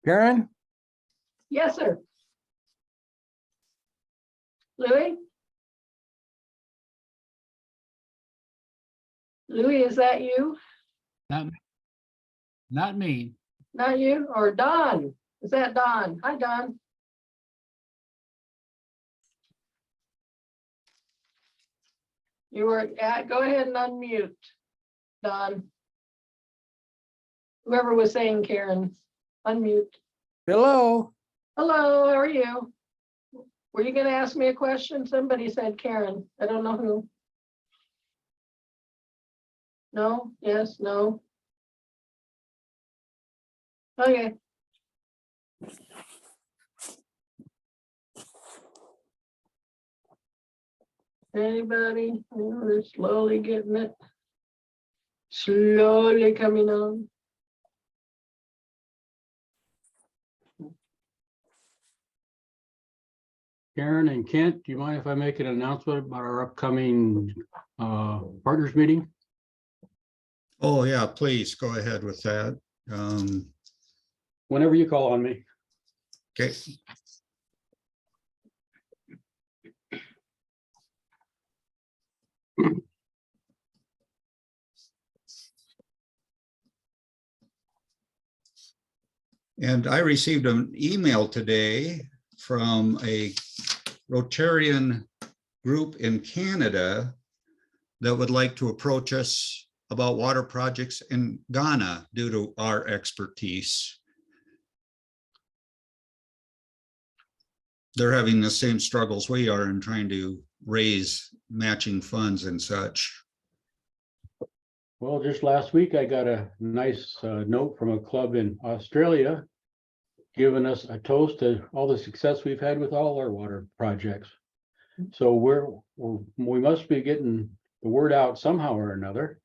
Karen? Yes, sir. Louis? Louis, is that you? Not me. Not you? Or Don? Is that Don? Hi, Don. You were at, go ahead and unmute, Don. Whoever was saying Karen, unmute. Hello? Hello, how are you? Were you gonna ask me a question? Somebody said Karen. I don't know who. No, yes, no. Okay. Anybody? They're slowly getting it. Slowly coming on. Karen and Kent, do you mind if I make an announcement about our upcoming partners meeting? Oh, yeah, please go ahead with that. Whenever you call on me. Okay. And I received an email today from a Rotarian group in Canada that would like to approach us about water projects in Ghana due to our expertise. They're having the same struggles we are in trying to raise matching funds and such. Well, just last week, I got a nice note from a club in Australia giving us a toast to all the success we've had with all our water projects. So we must be getting the word out somehow or another.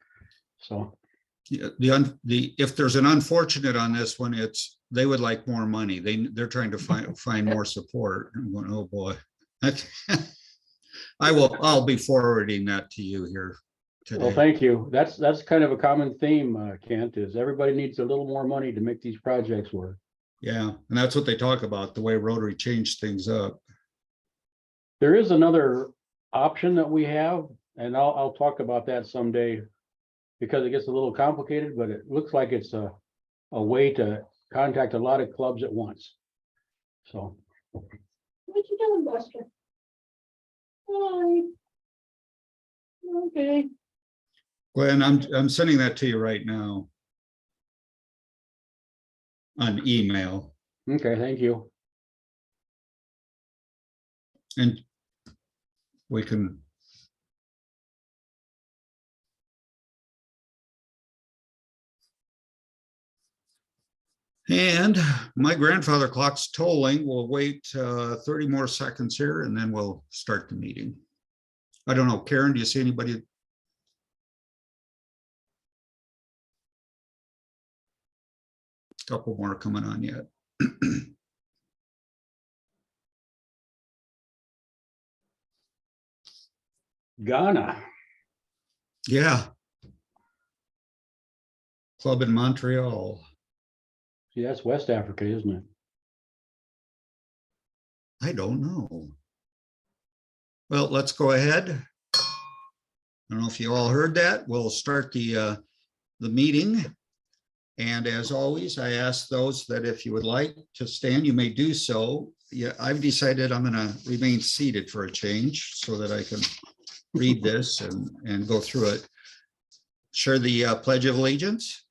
So Yeah, if there's an unfortunate on this one, it's they would like more money. They're trying to find more support. I'm going, oh boy. I'll be forwarding that to you here today. well, thank you. That's kind of a common theme, Kent, is everybody needs a little more money to make these projects work. Yeah, and that's what they talk about, the way Rotary changed things up. There is another option that we have, and I'll talk about that someday because it gets a little complicated, but it looks like it's a way to contact a lot of clubs at once. So. What you doing, Buster? Hi. Okay. Glenn, I'm sending that to you right now on email. Okay, thank you. And we can. And my grandfather clock's tolling. We'll wait 30 more seconds here and then we'll start the meeting. I don't know, Karen, do you see anybody? Couple more coming on yet. Ghana. Yeah. Club in Montreal. See, that's West Africa, isn't it? I don't know. Well, let's go ahead. I don't know if you all heard that. We'll start the meeting. And as always, I ask those that if you would like to stand, you may do so. Yeah, I've decided I'm going to remain seated for a change so that I can read this and go through it. Share the Pledge of Allegiance.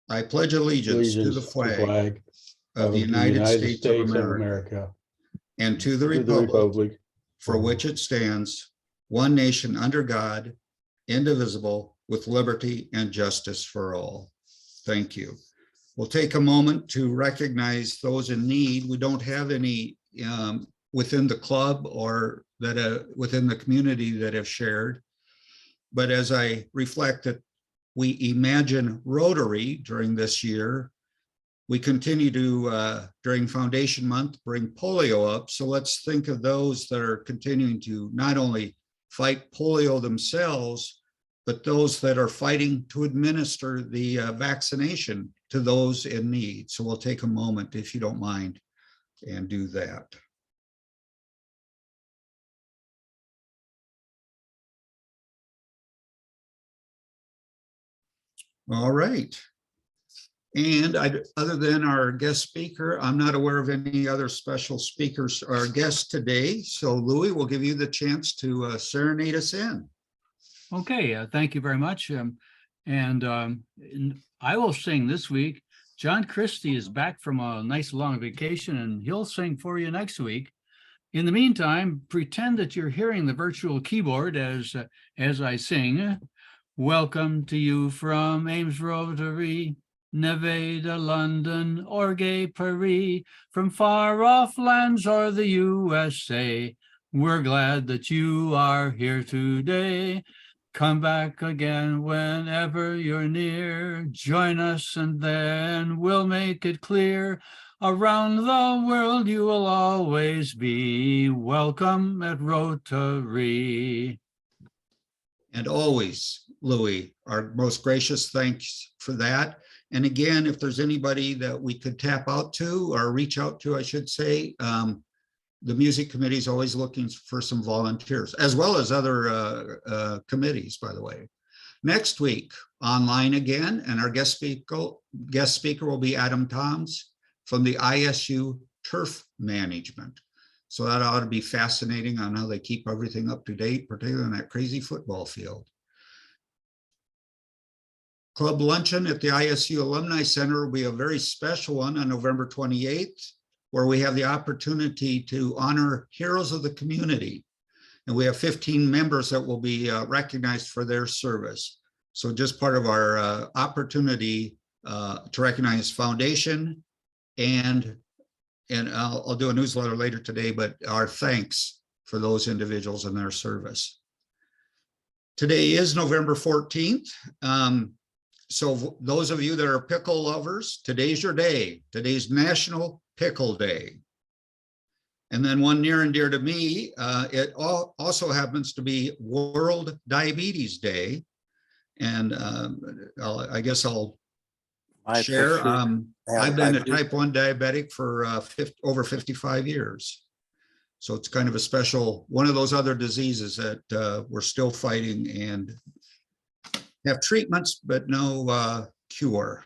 I pledge allegiance to the flag of the United States of America and to the republic for which it stands, one nation under God, indivisible, with liberty and justice for all. Thank you. We'll take a moment to recognize those in need. We don't have any within the club or that within the community that have shared. But as I reflect that we imagine Rotary during this year, we continue to, during Foundation Month, bring polio up. So let's think of those that are continuing to not only fight polio themselves, but those that are fighting to administer the vaccination to those in need. So we'll take a moment, if you don't mind, and do that. All right. And other than our guest speaker, I'm not aware of any other special speakers or guests today. So Louis, we'll give you the chance to serenade us in. Okay, thank you very much. And I will sing this week. John Christie is back from a nice long vacation and he'll sing for you next week. In the meantime, pretend that you're hearing the virtual keyboard as I sing. Welcome to you from Ames Rotary, Nevada, London, or Gay Paris, from far off lands or the USA. We're glad that you are here today. Come back again whenever you're near. Join us and then we'll make it clear. Around the world you will always be welcome at Rotary. And always, Louis, our most gracious thanks for that. And again, if there's anybody that we could tap out to or reach out to, I should say, the music committee is always looking for some volunteers, as well as other committees, by the way. Next week, online again, and our guest speaker will be Adam Toms from the ISU Turf Management. So that ought to be fascinating on how they keep everything up to date, particularly on that crazy football field. Club luncheon at the ISU Alumni Center will be a very special one on November 28th, where we have the opportunity to honor heroes of the community. And we have 15 members that will be recognized for their service. So just part of our opportunity to recognize foundation, and I'll do a newsletter later today, but our thanks for those individuals and their service. Today is November 14th. So those of you that are pickle lovers, today's your day. Today's National Pickle Day. And then one near and dear to me, it also happens to be World Diabetes Day. And I guess I'll share. I've been a type 1 diabetic for over 55 years. So it's kind of a special, one of those other diseases that we're still fighting and have treatments, but no cure.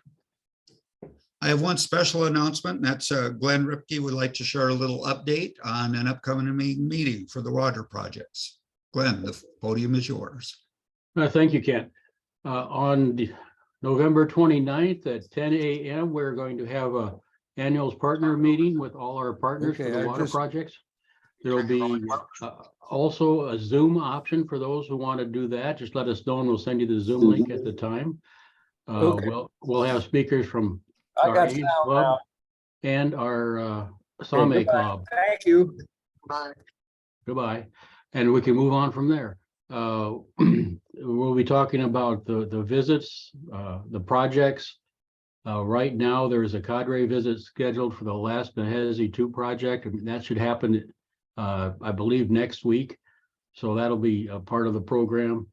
I have one special announcement, and that's Glenn Ripke would like to share a little update on an upcoming meeting for the water projects. Glenn, the podium is yours. Thank you, Kent. On November 29th at 10 a.m., we're going to have a annual partner meeting with all our partners for the water projects. There'll be also a Zoom option for those who want to do that. Just let us know and we'll send you the Zoom link at the time. We'll have speakers from our AIDS Club and our Same Club. Thank you. Bye. Goodbye. And we can move on from there. We'll be talking about the visits, the projects. Right now, there's a cadre visit scheduled for the last Mahesi 2 project, and that should happen, I believe, next week. So that'll be a part of the program.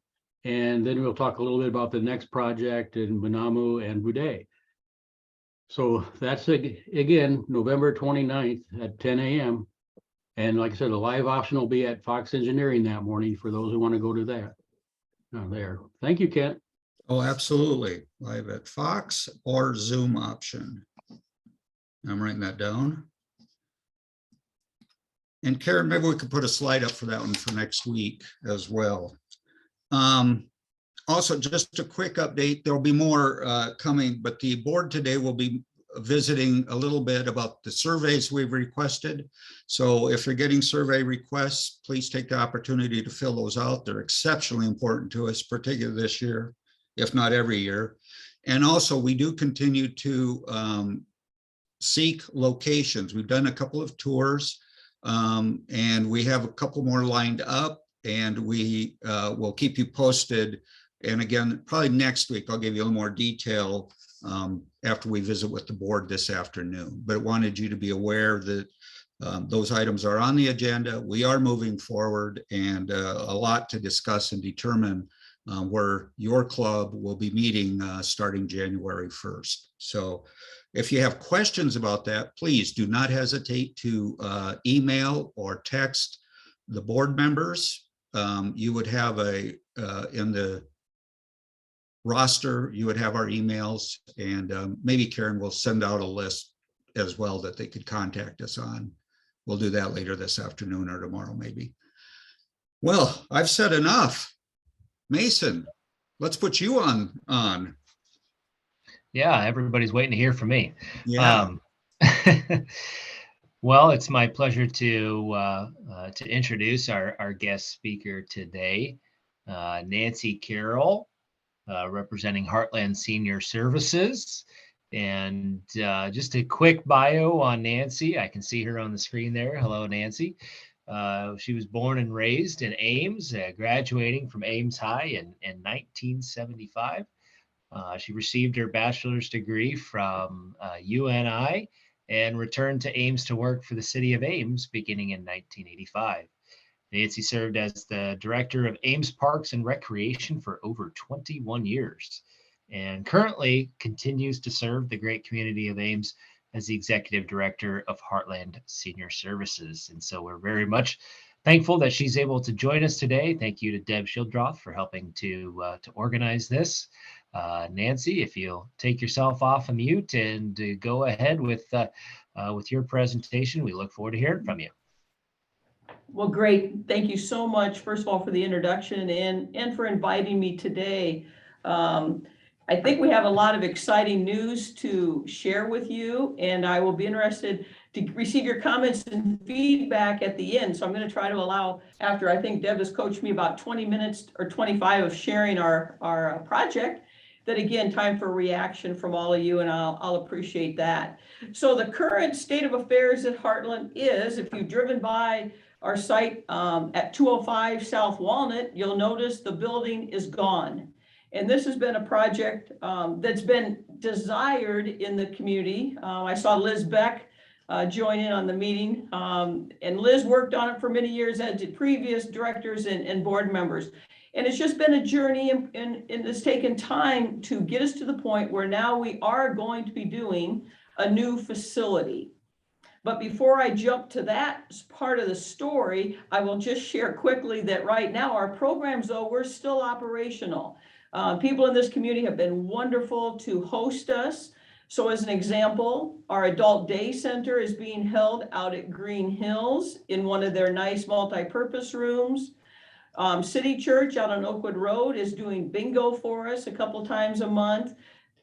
And then we'll talk a little bit about the next project in Manamu and Bude. So that's, again, November 29th at 10 a.m. And like I said, the live option will be at Fox Engineering that morning for those who want to go to that. There. Thank you, Kent. Oh, absolutely. Live at Fox or Zoom option. I'm writing that down. And Karen, maybe we could put a slide up for that one for next week as well. Also, just a quick update, there'll be more coming, but the board today will be visiting a little bit about the surveys we've requested. So if you're getting survey requests, please take the opportunity to fill those out. They're exceptionally important to us, particularly this year, if not every year. And also, we do continue to seek locations. We've done a couple of tours, and we have a couple more lined up, and we will keep you posted. And again, probably next week, I'll give you a little more detail after we visit with the board this afternoon. But I wanted you to be aware that those items are on the agenda. We are moving forward, and a lot to discuss and determine where your club will be meeting starting January 1st. So if you have questions about that, please do not hesitate to email or text the board members. You would have in the roster, you would have our emails, and maybe Karen will send out a list as well that they could contact us on. We'll do that later this afternoon or tomorrow, maybe. Well, I've said enough. Mason, let's put you on. Yeah, everybody's waiting to hear from me. Yeah. Well, it's my pleasure to introduce our guest speaker today, Nancy Carroll, representing Heartland Senior Services. And just a quick bio on Nancy. I can see her on the screen there. Hello, Nancy. She was born and raised in Ames, graduating from Ames High in 1975. She received her bachelor's degree from UNI and returned to Ames to work for the city of Ames beginning in 1985. Nancy served as the director of Ames Parks and Recreation for over 21 years and currently continues to serve the great community of Ames as the executive director of Heartland Senior Services. And so we're very much thankful that she's able to join us today. Thank you to Deb Schildroth for helping to organize this. Nancy, if you'll take yourself off of mute and go ahead with your presentation, we look forward to hearing from you. Well, great. Thank you so much, first of all, for the introduction and for inviting me today. I think we have a lot of exciting news to share with you, and I will be interested to receive your comments and feedback at the end. So I'm going to try to allow, after I think Deb has coached me about 20 minutes or 25 of sharing our project, that again, time for reaction from all of you, and I'll appreciate that. So the current state of affairs at Heartland is, if you've driven by our site at 205 South Walnut, you'll notice the building is gone. And this has been a project that's been desired in the community. I saw Liz Beck join in on the meeting, and Liz worked on it for many years, as did previous directors and board members. And it's just been a journey, and it's taken time to get us to the point where now we are going to be doing a new facility. But before I jump to that part of the story, I will just share quickly that right now our programs, though, we're still operational. People in this community have been wonderful to host us. So as an example, our adult day center is being held out at Green Hills in one of their nice multi-purpose rooms. City Church out on Oakwood Road is doing bingo for us a couple times a month.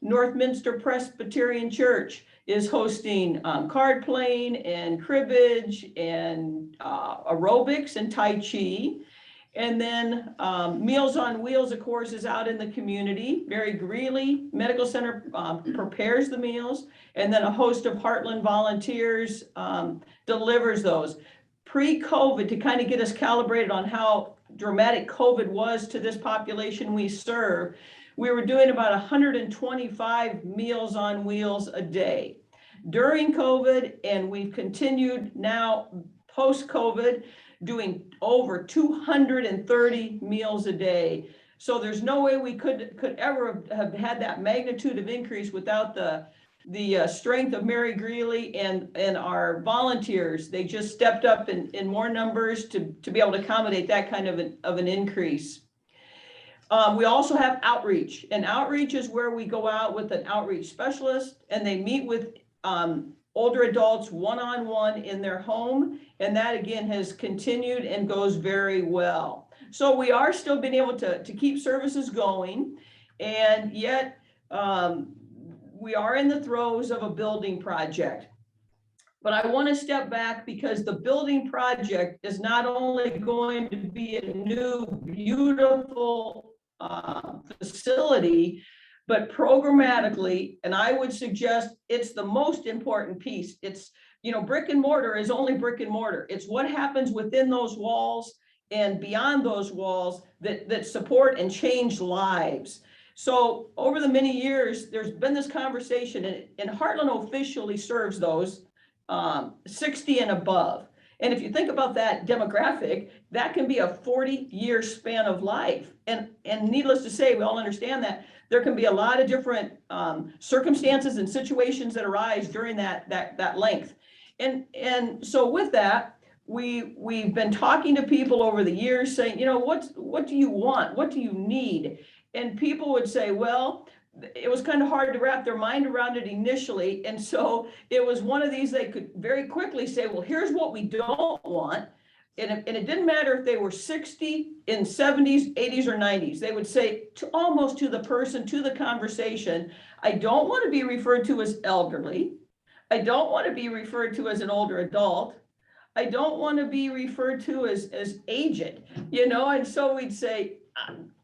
Northminster Presbyterian Church is hosting card playing and cribbage and aerobics and Tai Chi. And then Meals on Wheels, of course, is out in the community. Mary Greeley Medical Center prepares the meals, and then a host of Heartland volunteers delivers those. Pre-COVID, to kind of get us calibrated on how dramatic COVID was to this population we serve, we were doing about 125 Meals on Wheels a day. During COVID, and we've continued now post-COVID, doing over 230 meals a day. So there's no way we could ever have had that magnitude of increase without the strength of Mary Greeley and our volunteers. They just stepped up in more numbers to be able to accommodate that kind of an increase. We also have outreach, and outreach is where we go out with an outreach specialist and they meet with older adults one-on-one in their home. And that again has continued and goes very well. So we are still being able to keep services going, and yet we are in the throes of a building project. But I want to step back because the building project is not only going to be a new, beautiful facility, but programmatically, and I would suggest it's the most important piece. It's, brick and mortar is only brick and mortar. It's what happens within those walls and beyond those walls that support and change lives. So over the many years, there's been this conversation, and Heartland officially serves those 60 and above. And if you think about that demographic, that can be a 40-year span of life. And needless to say, we all understand that there can be a lot of different circumstances and situations that arise during that length. And so with that, we've been talking to people over the years saying, you know, what do you want? What do you need? And people would say, well, it was kind of hard to wrap their mind around it initially. And so it was one of these, they could very quickly say, well, here's what we don't want. And it didn't matter if they were 60, in 70s, 80s, or 90s. They would say almost to the person, to the conversation, I don't want to be referred to as elderly. I don't want to be referred to as an older adult. I don't want to be referred to as aged, you know. And so we'd say,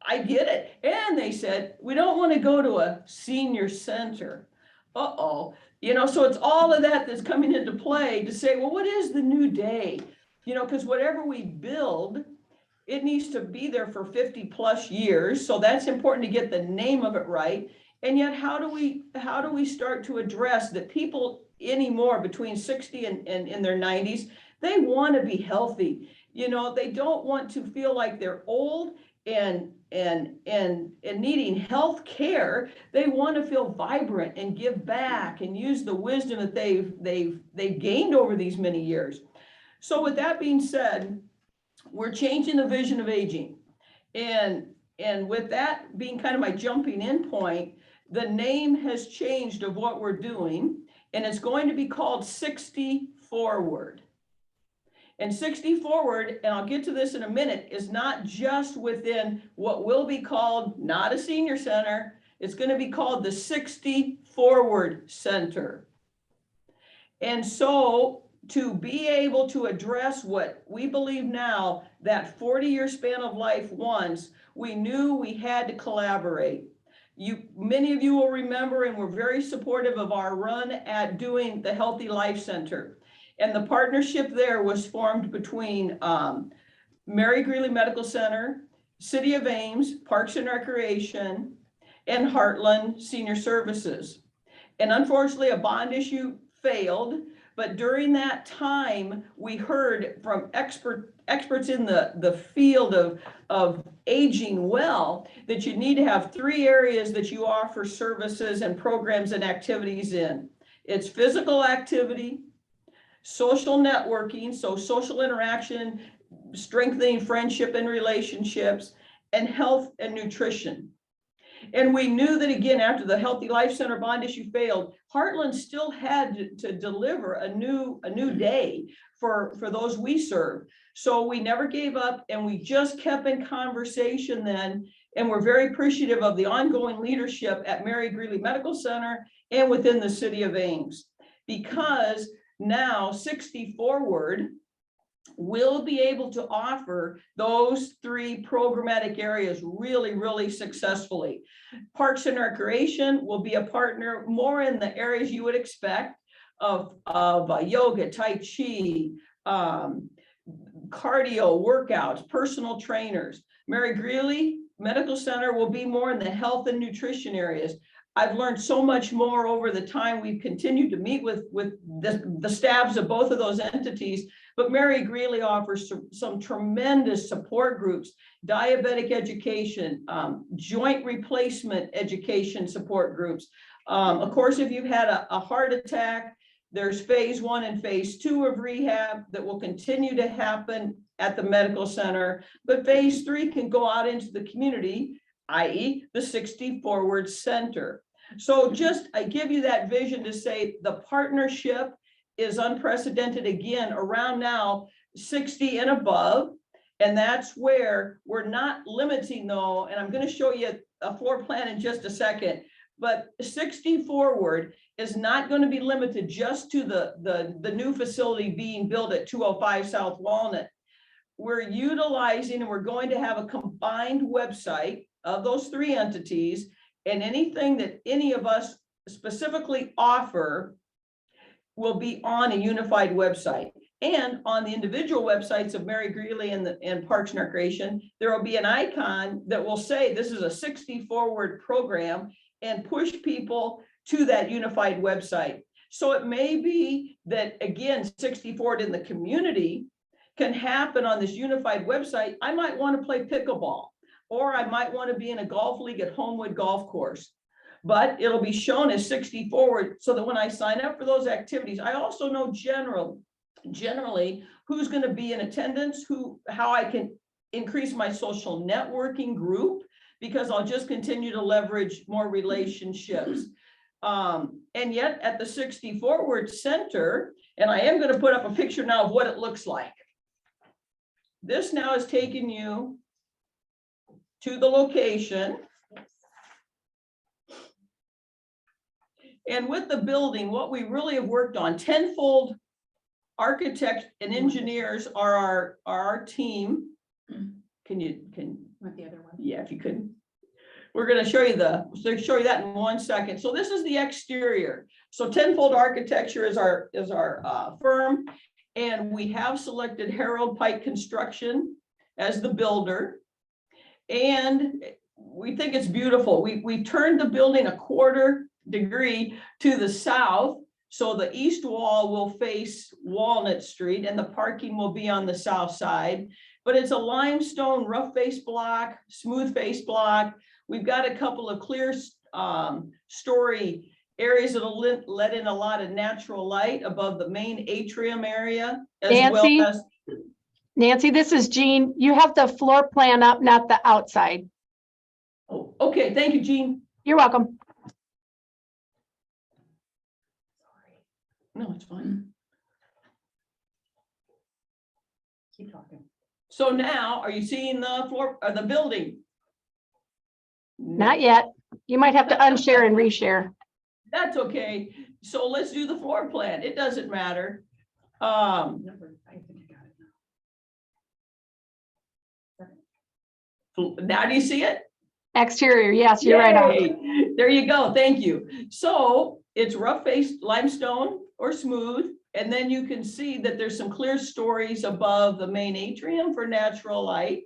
I get it. And they said, we don't want to go to a senior center. Uh-oh. You know, so it's all of that that's coming into play to say, well, what is the new day? You know, because whatever we build, it needs to be there for 50 plus years. So that's important to get the name of it right. And yet, how do we start to address that people anymore between 60 and in their 90s, they want to be healthy. You know, they don't want to feel like they're old and needing health care. They want to feel vibrant and give back and use the wisdom that they've gained over these many years. So with that being said, we're changing the vision of aging. And with that being kind of my jumping in point, the name has changed of what we're doing, and it's going to be called 60 Forward. And 60 Forward, and I'll get to this in a minute, is not just within what will be called not a senior center. It's going to be called the 60 Forward Center. And so to be able to address what we believe now, that 40-year span of life wants, we knew we had to collaborate. Many of you will remember, and we're very supportive of our run at doing the Healthy Life Center. And the partnership there was formed between Mary Greeley Medical Center, City of Ames, Parks and Recreation, and Heartland Senior Services. And unfortunately, a bond issue failed. But during that time, we heard from experts in the field of aging well, that you need to have 3 areas that you offer services and programs and activities in. It's physical activity, social networking, so social interaction, strengthening friendship and relationships, and health and nutrition. And we knew that, again, after the Healthy Life Center bond issue failed, Heartland still had to deliver a new day for those we serve. So we never gave up, and we just kept in conversation then. And we're very appreciative of the ongoing leadership at Mary Greeley Medical Center and within the City of Ames, because now 60 Forward will be able to offer those 3 programmatic areas really, really successfully. Parks and Recreation will be a partner more in the areas you would expect of yoga, Tai Chi, cardio, workouts, personal trainers. Mary Greeley Medical Center will be more in the health and nutrition areas. I've learned so much more over the time we've continued to meet with the staffs of both of those entities. But Mary Greeley offers some tremendous support groups, diabetic education, joint replacement education support groups. Of course, if you've had a heart attack, there's phase 1 and phase 2 of rehab that will continue to happen at the medical center. But phase 3 can go out into the community, i.e. the 60 Forward Center. So I give you that vision to say the partnership is unprecedented again around now 60 and above. And that's where we're not limiting though. And I'm going to show you a floor plan in just a second, but 60 Forward is not going to be limited just to the new facility being built at 205 South Walnut. We're utilizing, and we're going to have a combined website of those 3 entities, and anything that any of us specifically offer will be on a unified website. And on the individual websites of Mary Greeley and Parks and Recreation, there will be an icon that will say this is a 60 Forward program and push people to that unified website. So it may be that, again, 64 in the community can happen on this unified website. I might want to play pickleball, or I might want to be in a golf league at Homewood Golf Course. But it'll be shown as 60 forward, so that when I sign up for those activities, I also know generally who's going to be in attendance, how I can increase my social networking group, because I'll just continue to leverage more relationships. And yet at the 60 Forward Center, and I am going to put up a picture now of what it looks like. This now is taking you to the location. And with the building, what we really have worked on, tenfold architects and engineers are our team. Can Want the other one? yeah, if you could. We're going to show you that in 1 second. So this is the exterior. So tenfold architecture is our firm, and we have selected Harold Pike Construction as the builder. And we think it's beautiful. We turned the building a 1/4 degree to the south, so the east wall will face Walnut Street and the parking will be on the south side. But it's a limestone rough face block, smooth face block. We've got a couple of clear story areas that'll let in a lot of natural light above the main atrium area, as Nancy? well as. Nancy, this is Jean. You have the floor plan up, not the outside. Oh, okay, thank you, Jean. You're welcome. No, it's fine. Keep talking. So now, are you seeing the floor or the building? Not yet. You might have to unshare and reshare. That's okay. So let's do the floor plan. It doesn't matter. I think I got it now. Now do you see it? Exterior, yes, you're right on. Yay. There you go. Thank you. So it's rough faced limestone or smooth. And then you can see that there's some clear stories above the main atrium for natural light.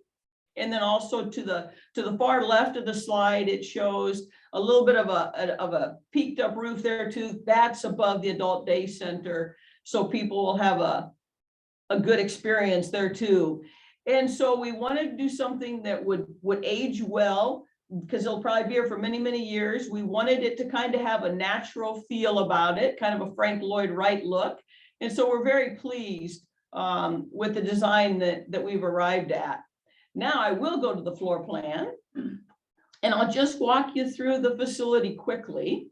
And then also to the far left of the slide, it shows a little bit of a peaked up roof there too. That's above the adult day center. So people will have a good experience there too. And so we wanted to do something that would age well, because it'll probably be here for many, many years. We wanted it to kind of have a natural feel about it, kind of a Frank Lloyd Wright look. And so we're very pleased with the design that we've arrived at. Now I will go to the floor plan, and I'll just walk you through the facility quickly.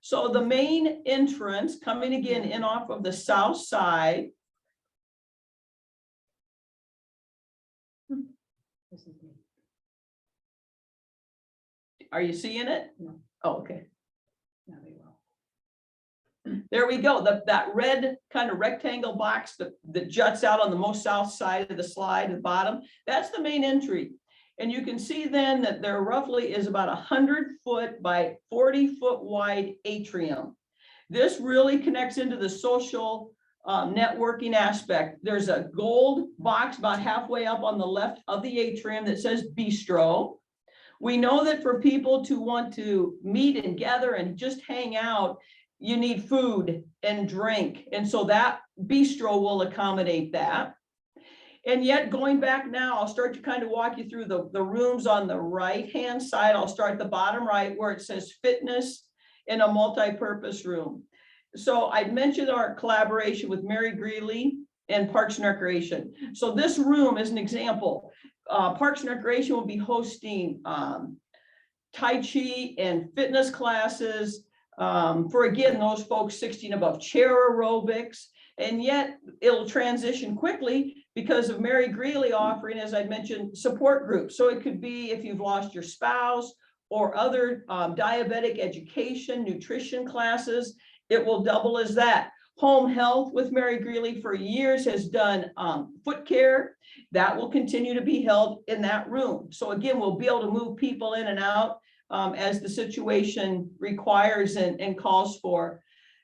So the main entrance coming again in off of the south side. Are you seeing it? No. Oh, okay. Now they will. There we go. That red kind of rectangle box that juts out on the most south side of the slide at the bottom, that's the main entry. And you can see then that there roughly is about 100-foot by 40-foot wide atrium. This really connects into the social networking aspect. There's a gold box about halfway up on the left of the atrium that says bistro. We know that for people to want to meet and gather and just hang out, you need food and drink. And so that bistro will accommodate that. And yet going back now, I'll start to kind of walk you through the rooms on the right-hand side. I'll start at the bottom right where it says fitness in a multi-purpose room. So I mentioned our collaboration with Mary Greeley and Parks and Recreation. So this room is an example. Parks and Recreation will be hosting Tai Chi and fitness classes for, again, those folks 16 above, chair aerobics. And yet it'll transition quickly because of Mary Greeley offering, as I mentioned, support groups. So it could be if you've lost your spouse or other diabetic education, nutrition classes, it will double as that. Home health with Mary Greeley for years has done foot care. That will continue to be held in that room. So again, we'll be able to move people in and out as the situation requires and calls for.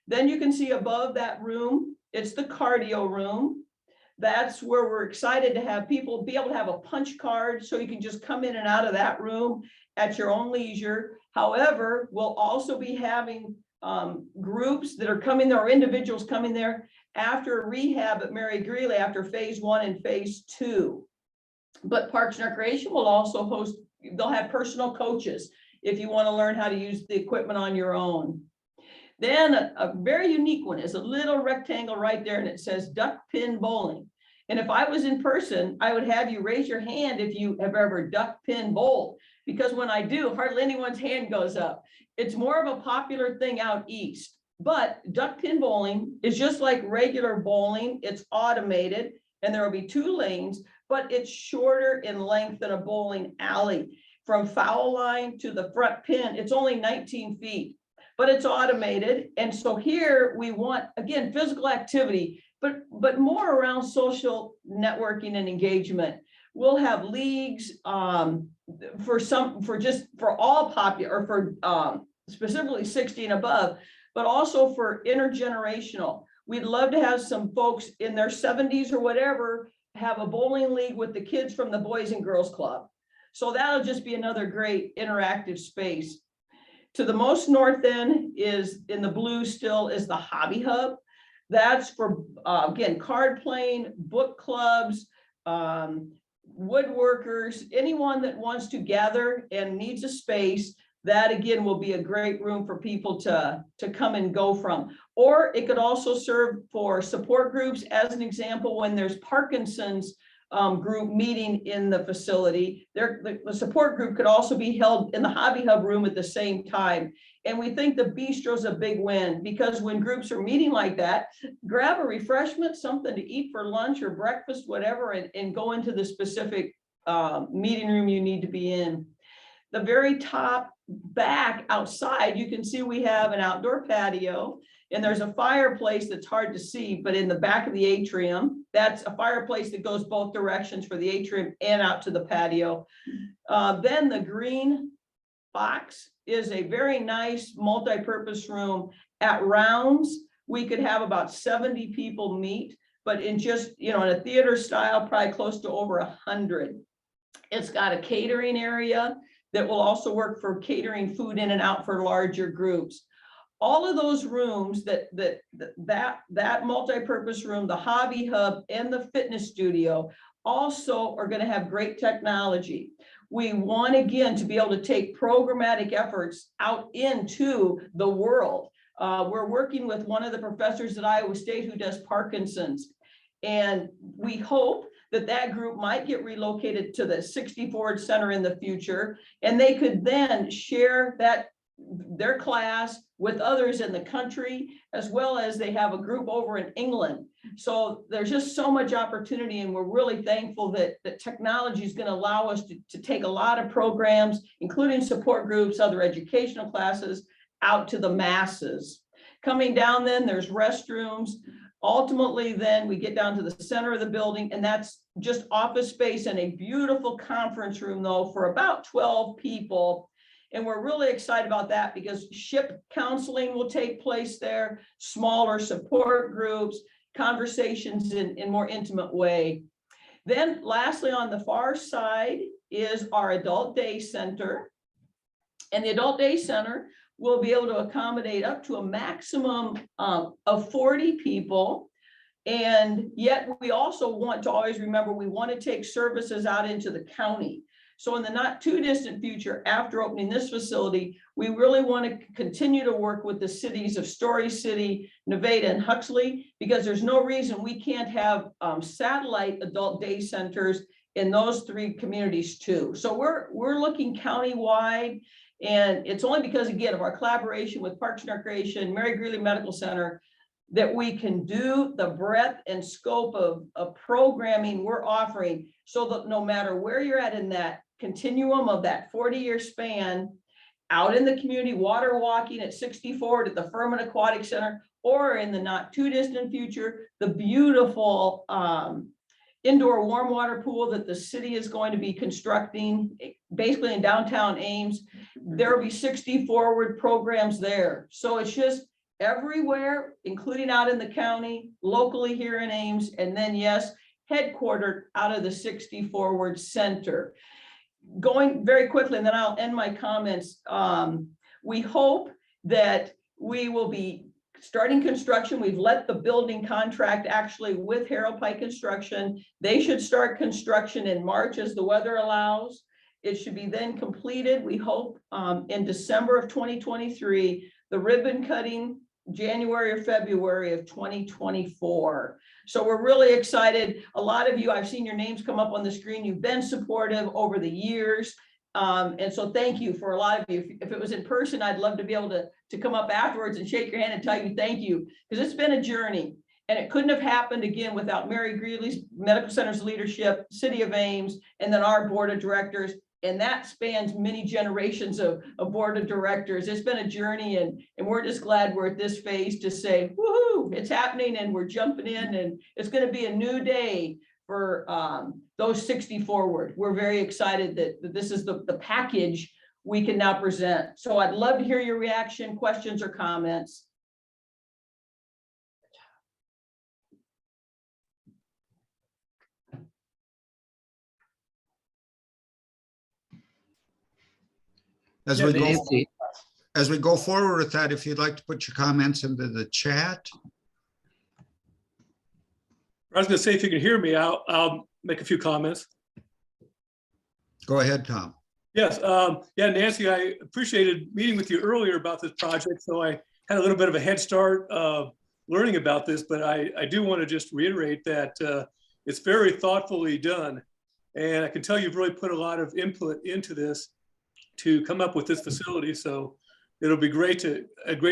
Then you can see above that room, it's the cardio room. That's where we're excited to have people be able to have a punch card so you can just come in and out of that room at your own leisure. However, we'll also be having groups that are coming there, or individuals coming there after rehab at Mary Greeley after phase 1 and phase 2. But Parks and Recreation will also host, they'll have personal coaches if you want to learn how to use the equipment on your own. Then a very unique one is a little rectangle right there, and it says duck pin bowling. And if I was in person, I would have you raise your hand if you have ever duck pin bowled, because when I do, hardly anyone's hand goes up. It's more of a popular thing out east. But duck pin bowling is just like regular bowling. It's automated, and there will be 2 lanes, but it's shorter in length than a bowling alley. From foul line to the front pin, it's only 19 feet, but it's automated. And so here we want, again, physical activity, but more around social networking and engagement. We'll have leagues for all popular, or for specifically 60 and above, but also for intergenerational. We'd love to have some folks in their 70s or whatever have a bowling league with the kids from the Boys and Girls Club. So that'll just be another great interactive space. To the most north end is, in the blue still, is the Hobby Hub. That's for, again, card playing, book clubs, woodworkers, anyone that wants to gather and needs a space. That again will be a great room for people to come and go from. Or it could also serve for support groups. As an example, when there's Parkinson's group meeting in the facility, the support group could also be held in the Hobby Hub room at the same time. And we think the bistro's a big win, because when groups are meeting like that, grab a refreshment, something to eat for lunch or breakfast, whatever, and go into the specific meeting room you need to be in. The very top back outside, you can see we have an outdoor patio, and there's a fireplace that's hard to see, but in the back of the atrium, that's a fireplace that goes both directions for the atrium and out to the patio. Then the green box is a very nice multi-purpose room. At rounds, we could have about 70 people meet, but in just, in a theater style, probably close to over 100. It's got a catering area that will also work for catering food in and out for larger groups. All of those rooms, that multi-purpose room, the Hobby Hub, and the fitness studio also are going to have great technology. We want, again, to be able to take programmatic efforts out into the world. We're working with one of the professors at Iowa State who does Parkinson's, and we hope that group might get relocated to the 60 Forward Center in the future, and they could then share their class with others in the country, as well as they have a group over in England. So there's just so much opportunity, and we're really thankful that technology is going to allow us to take a lot of programs, including support groups, other educational classes, out to the masses. Coming down, then there's restrooms. Ultimately, then we get down to the center of the building, and that's just office space and a beautiful conference room, though, for about 12 people. And we're really excited about that because SHIP counseling will take place there, smaller support groups, conversations in more intimate way. Then lastly, on the far side is our adult day center. And the adult day center will be able to accommodate up to a maximum of 40 people. And yet we also want to always remember, we want to take services out into the county. So in the not too distant future, after opening this facility, we really want to continue to work with the cities of Story City, Nevada, and Huxley, because there's no reason we can't have satellite adult day centers in those 3 communities too. So we're looking countywide, and it's only because, again, of our collaboration with Parks and Recreation, Mary Greeley Medical Center, that we can do the breadth and scope of programming we're offering, so that no matter where you're at in that continuum of that 40-year span, out in the community, water walking at 60 Forward at the Furman Aquatic Center, or in the not too distant future, the beautiful indoor warm water pool that the city is going to be constructing basically in downtown Ames, there will be 60 Forward programs there. So it's just everywhere, including out in the county, locally here in Ames, and then, yes, headquartered out of the 60 Forward Center. going very quickly, and then I'll end my comments. We hope that we will be starting construction. We've let the building contract actually with Harold Pike Construction. They should start construction in March as the weather allows. It should be then completed, we hope, in December of 2023, the ribbon cutting January or February of 2024. So we're really excited. A lot of you, I've seen your names come up on the screen. You've been supportive over the years. And so thank you for a lot of you. If it was in person, I'd love to be able to come up afterwards and shake your hand and tell you thank you, because it's been a journey. And it couldn't have happened again without Mary Greeley's Medical Center's leadership, City of Ames, and then our board of directors. And that spans many generations of board of directors. It's been a journey, and we're just glad we're at this phase to say, woohoo, it's happening and we're jumping in, and it's going to be a new day for those 60 forward. We're very excited that this is the package we can now present. So I'd love to hear your reaction, questions, or comments. As Yeah, we go, Nancy. as we go forward with that, if you'd like to put your comments into the chat. I was going to say, if you can hear me, I'll make a few comments. Go ahead, Tom. Yes, yeah, Nancy, I appreciated meeting with you earlier about this project, so I had a little bit of a head start learning about this, but I do want to just reiterate that it's very thoughtfully done. And I can tell you've really put a lot of input into this to come up with this facility. So it'll be a great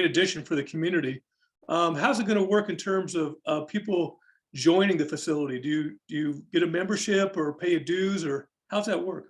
addition for the community. How's it going to work in terms of people joining the facility? Do you get a membership or pay a dues, or how's that work?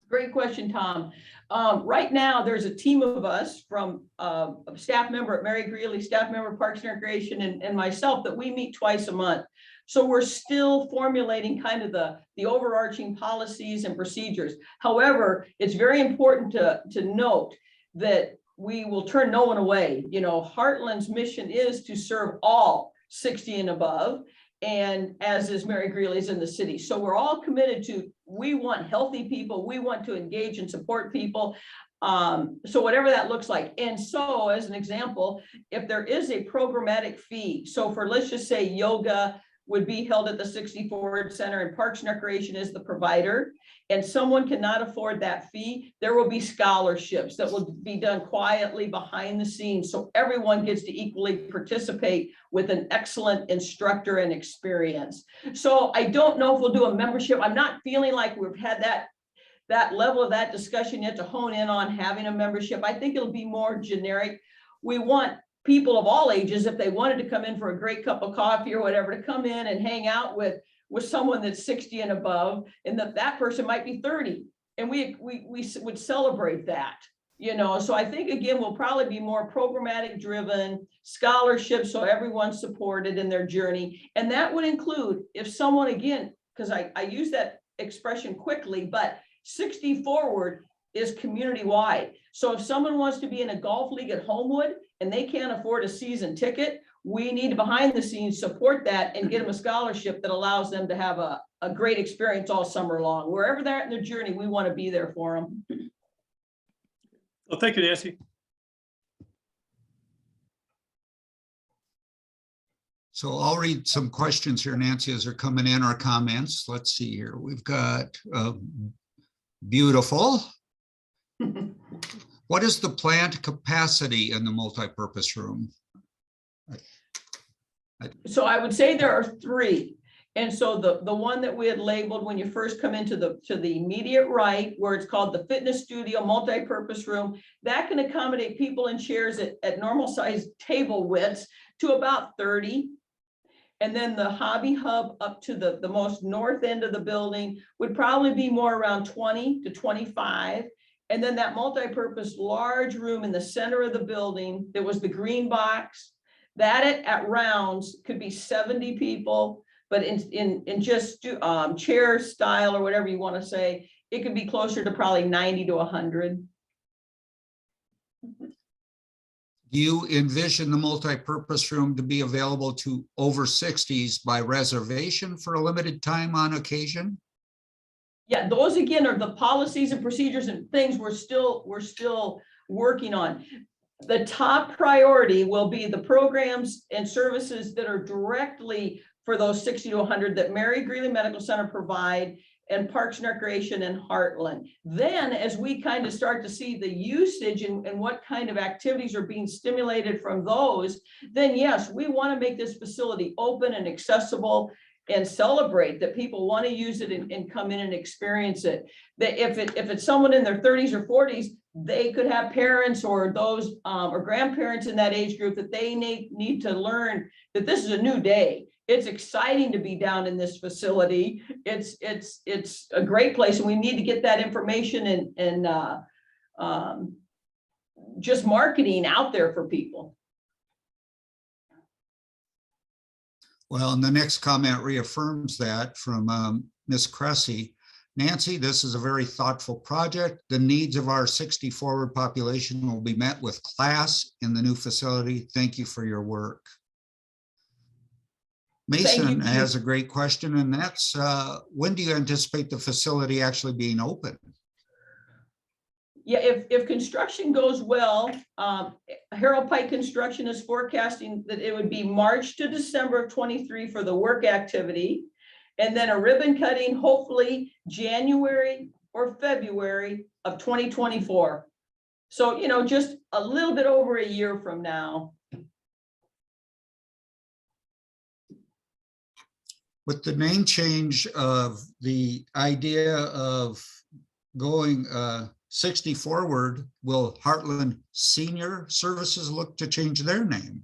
Great question, Tom. Right now, there's a team of us from a staff member at Mary Greeley, staff member Parks and Recreation, and myself, that we meet twice a month. So we're still formulating kind of the overarching policies and procedures. However, it's very important to note that we will turn no one away. You know, Heartland's mission is to serve all 60 and above, and as is Mary Greeley's in the city. So we're all committed to, we want healthy people, we want to engage and support people. So whatever that looks like. And so as an example, if there is a programmatic fee, so for, let's just say, yoga would be held at the 60 Forward Center and Parks and Recreation is the provider, and someone cannot afford that fee, there will be scholarships that will be done quietly behind the scenes, so everyone gets to equally participate with an excellent instructor and experience. So I don't know if we'll do a membership. I'm not feeling like we've had that level of that discussion yet to hone in on having a membership. I think it'll be more generic. We want people of all ages, if they wanted to come in for a great cup of coffee or whatever, to come in and hang out with someone that's 60 and above, and that person might be 30, and we would celebrate that, you know. So I think, again, we'll probably be more programmatic driven, scholarships, so everyone's supported in their journey. And that would include, if someone, again, because I use that expression quickly, but 60 Forward is community wide. So if someone wants to be in a golf league at Homewood and they can't afford a season ticket, we need to behind the scenes support that and get them a scholarship that allows them to have a great experience all summer long. Wherever they're at in their journey, we want to be there for them. Well, thank you, Nancy. So I'll read some questions here, Nancy, as they're coming in, our comments. Let's see here. We've got beautiful. What is the planned capacity in the multipurpose room? So I would say there are 3. And so the one that we had labeled when you first come into the immediate right, where it's called the fitness studio multipurpose room, that can accommodate people in chairs at normal size table widths to about 30. And then the hobby hub up to the most north end of the building would probably be more around 20 to 25. And then that multipurpose large room in the center of the building, that was the green box, that at rounds could be 70 people, but in just chair style or whatever you want to say, it could be closer to probably 90 to 100. Do you envision the multipurpose room to be available to over 60s by reservation for a limited time on occasion? Yeah, those again are the policies and procedures and things we're still working on. The top priority will be the programs and services that are directly for those 60 to 100 that Mary Greeley Medical Center provide, and Parks and Recreation and Heartland. Then as we kind of start to see the usage and what kind of activities are being stimulated from those, then yes, we want to make this facility open and accessible and celebrate that people want to use it and come in and experience it. That if it's someone in their 30s or 40s, they could have parents or those or grandparents in that age group that they need to learn that this is a new day. It's exciting to be down in this facility. It's a great place, and we need to get that information and just marketing out there for people. Well, and the next comment reaffirms that from Ms. Cressy. Nancy, this is a very thoughtful project. The needs of our 60 forward population will be met with class in the new facility. Thank you for your work. Mason has a great question, and that's when do you anticipate the facility actually being open? Yeah, if construction goes well, Harold Pike Construction is forecasting that it would be March to December of 23 for the work activity. And then a ribbon cutting, hopefully January or February of 2024. So, you know, just a little bit over a year from now. With the name change of the idea of going 60 forward, will Heartland Senior Services look to change their name?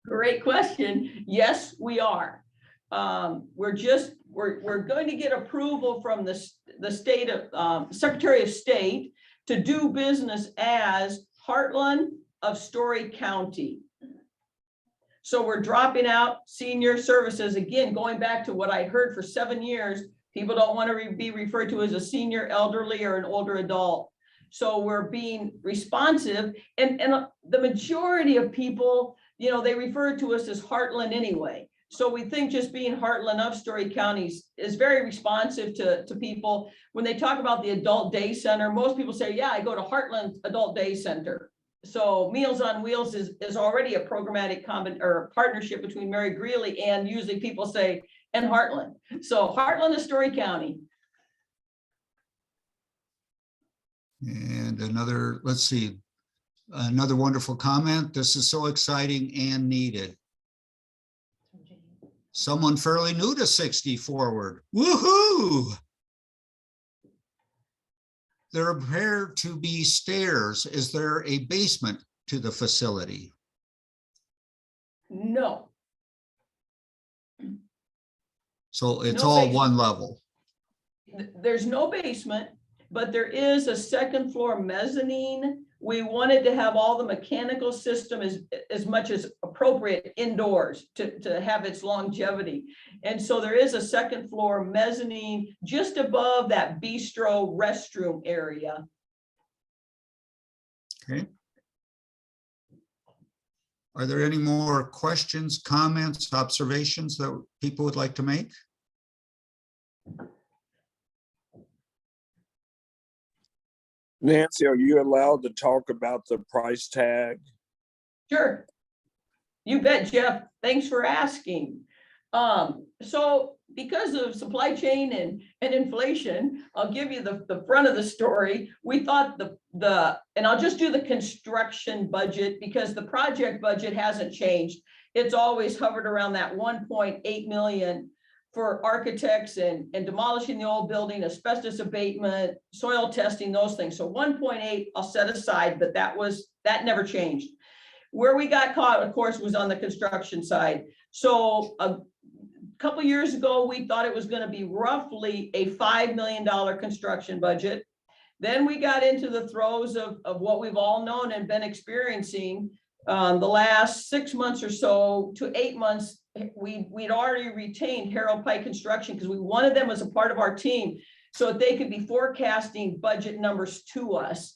Great question. Yes, we are. We're going to get approval from the state of Secretary of State to do business as Heartland of Story County. So we're dropping out senior services. Again, going back to what I heard for 7 years, people don't want to be referred to as a senior, elderly, or an older adult. So we're being responsive, and the majority of people, you know, they refer to us as Heartland anyway. So we think just being Heartland of Story Counties is very responsive to people. When they talk about the adult day center, most people say, yeah, I go to Heartland Adult Day Center. So Meals on Wheels is already a programmatic partnership between Mary Greeley, and usually people say, and Heartland. So Heartland of Story County. And another, let's see, another wonderful comment. This is so exciting and needed. Someone fairly new to 60 forward. Woohoo! There appear to be stairs. Is there a basement to the facility? No. So it's No all basement. one level. There's no basement, but there is a second floor mezzanine. We wanted to have all the mechanical system as much as appropriate indoors to have its longevity. And so there is a second floor mezzanine just above that bistro restroom area. Okay. Are there any more questions, comments, observations that people would like to make? Nancy, are you allowed to talk about the price tag? Sure. You bet, Jeff. Thanks for asking. So because of supply chain and inflation, I'll give you the front of the story. We thought and I'll just do the construction budget because the project budget hasn't changed. It's always hovered around that 1.8 million for architects and demolishing the old building, asbestos abatement, soil testing, those things. So 1.8 I'll set aside, but that never changed. Where we got caught, of course, was on the construction side. So a couple of years ago, we thought it was going to be roughly a $5 million construction budget. Then we got into the throes of what we've all known and been experiencing the last 6 months or so to 8 months. We'd already retained Harold Pike Construction because we wanted them as a part of our team so that they could be forecasting budget numbers to us,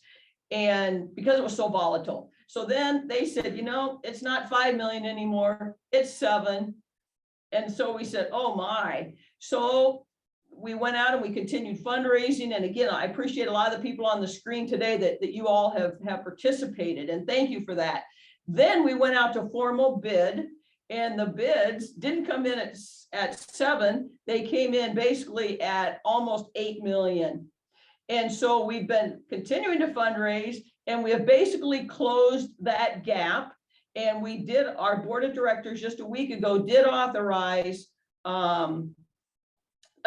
and because it was so volatile. So then they said, you know, it's not 5 million anymore, it's 7. And so we said, oh my. So we went out and we continued fundraising. And again, I appreciate a lot of the people on the screen today that you all have participated, and thank you for that. Then we went out to formal bid, and the bids didn't come in at 7. They came in basically at almost 8 million. And so we've been continuing to fundraise, and we have basically closed that gap. And we did, our board of directors just a week ago did authorize a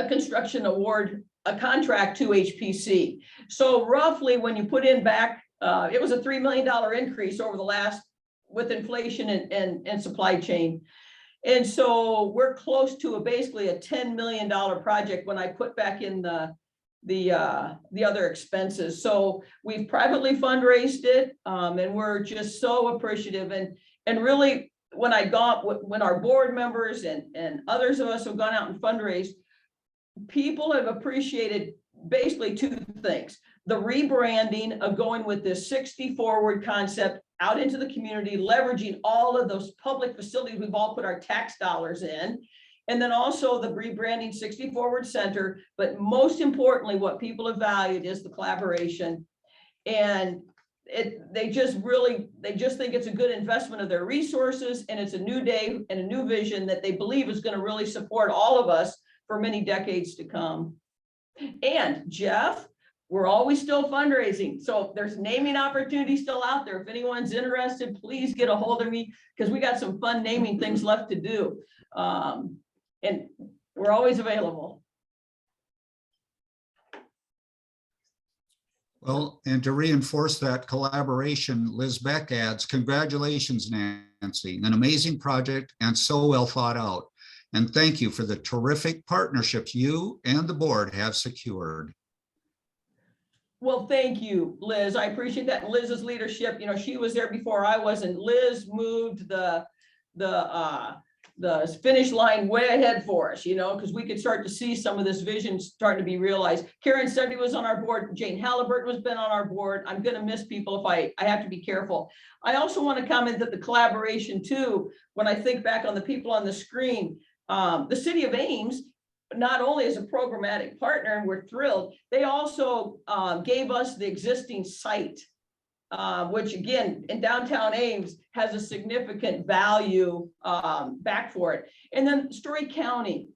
construction award, a contract to HPC. So roughly when you put in back, it was a $3 million increase over the last, with inflation and supply chain. And so we're close to basically a $10 million project when I put back in the other expenses. So we've privately fundraised it, and we're just so appreciative. And really, when our board members and others of us have gone out and fundraised, people have appreciated basically 2 things: the rebranding of going with this 60 forward concept out into the community, leveraging all of those public facilities we've all put our tax dollars in. And then also the rebranding 60 Forward Center. But most importantly, what people have valued is the collaboration. And they just think it's a good investment of their resources, and it's a new day and a new vision that they believe is going to really support all of us for many decades to come. And Jeff, we're always still fundraising. So there's naming opportunities still out there. If anyone's interested, please get a hold of me, because we got some fun naming things left to do. And we're always available. Well, and to reinforce that collaboration, Liz Beck adds, congratulations, Nancy, an amazing project and so well thought out. And thank you for the terrific partnerships you and the board have secured. Well, thank you, Liz. I appreciate that. And Liz's leadership, she was there before I was, and Liz moved the finish line way ahead for us, because we could start to see some of this vision starting to be realized. Karen Sunday was on our board. Jane Halliburton has been on our board. I'm going to miss people if I have to be careful. I also want to comment that the collaboration too, when I think back on the people on the screen, the city of Ames, not only as a programmatic partner, and we're thrilled, they also gave us the existing site, which again, in downtown Ames has a significant value back for it. And then Story County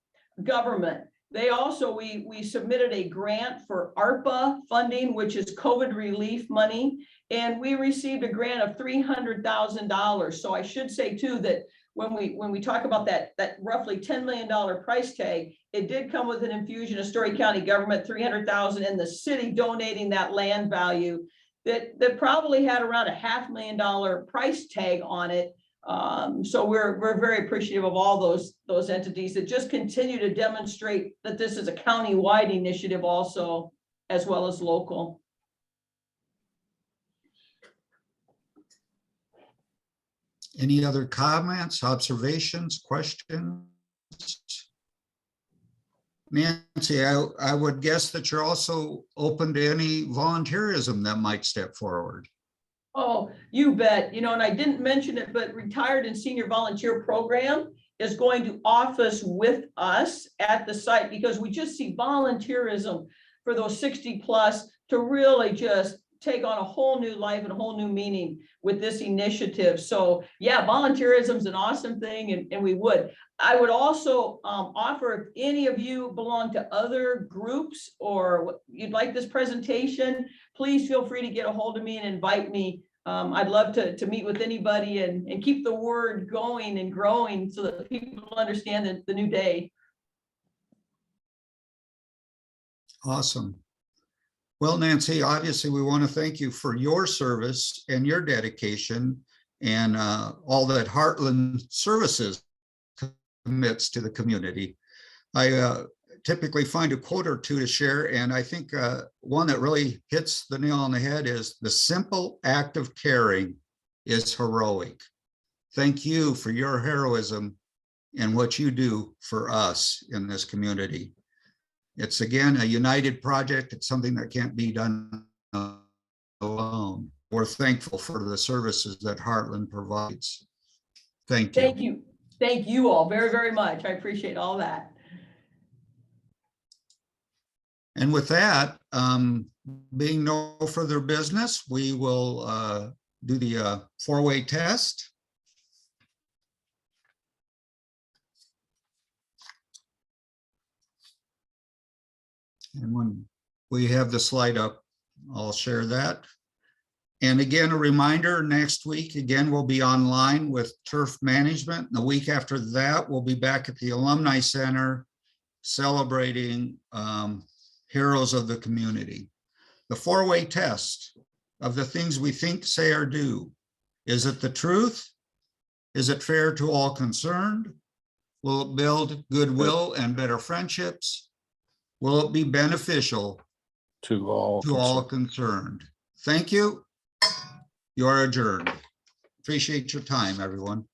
government, they also, we submitted a grant for ARPA funding, which is COVID relief money, and we received a grant of $300,000. So I should say too that when we talk about that roughly $10 million price tag, it did come with an infusion of Story County government, $300,000, and the city donating that land value that probably had around a $500,000 price tag on it. So we're very appreciative of all those entities that just continue to demonstrate that this is a county-wide initiative also, as well as local. Any other comments, observations, questions? Nancy, I would guess that you're also open to any volunteerism that might step forward. Oh, you bet. And I didn't mention it, but Retired and Senior Volunteer Program is going to office with us at the site, because we just see volunteerism for those 60 plus to really just take on a whole new life and a whole new meaning with this initiative. So yeah, volunteerism is an awesome thing, and we would. I would also offer, if any of you belong to other groups or you'd like this presentation, please feel free to get a hold of me and invite me. I'd love to meet with anybody and keep the word going and growing so that people understand the new day. Awesome. Well, Nancy, obviously we want to thank you for your service and your dedication and all that Heartland Services commits to the community. I typically find a quote or two to share, and I think one that really hits the nail on the head is, the simple act of caring is heroic. Thank you for your heroism and what you do for us in this community. It's again a united project. It's something that can't be done alone. We're thankful for the services that Heartland provides. Thank you. Thank you. Thank you all very, very much. I appreciate all that. And with that, being no further business, we will do the four-way test. And when we have the slide up, I'll share that. And again, a reminder, next week, again, we'll be online with turf management. The week after that, we'll be back at the Alumni Center celebrating heroes of the community. The four-way test of the things we think, say, or do. Is it the truth? Is it fair to all concerned? Will it build goodwill and better friendships? Will it be beneficial To all. concerned? Thank you. You are adjourned. Appreciate your time, everyone.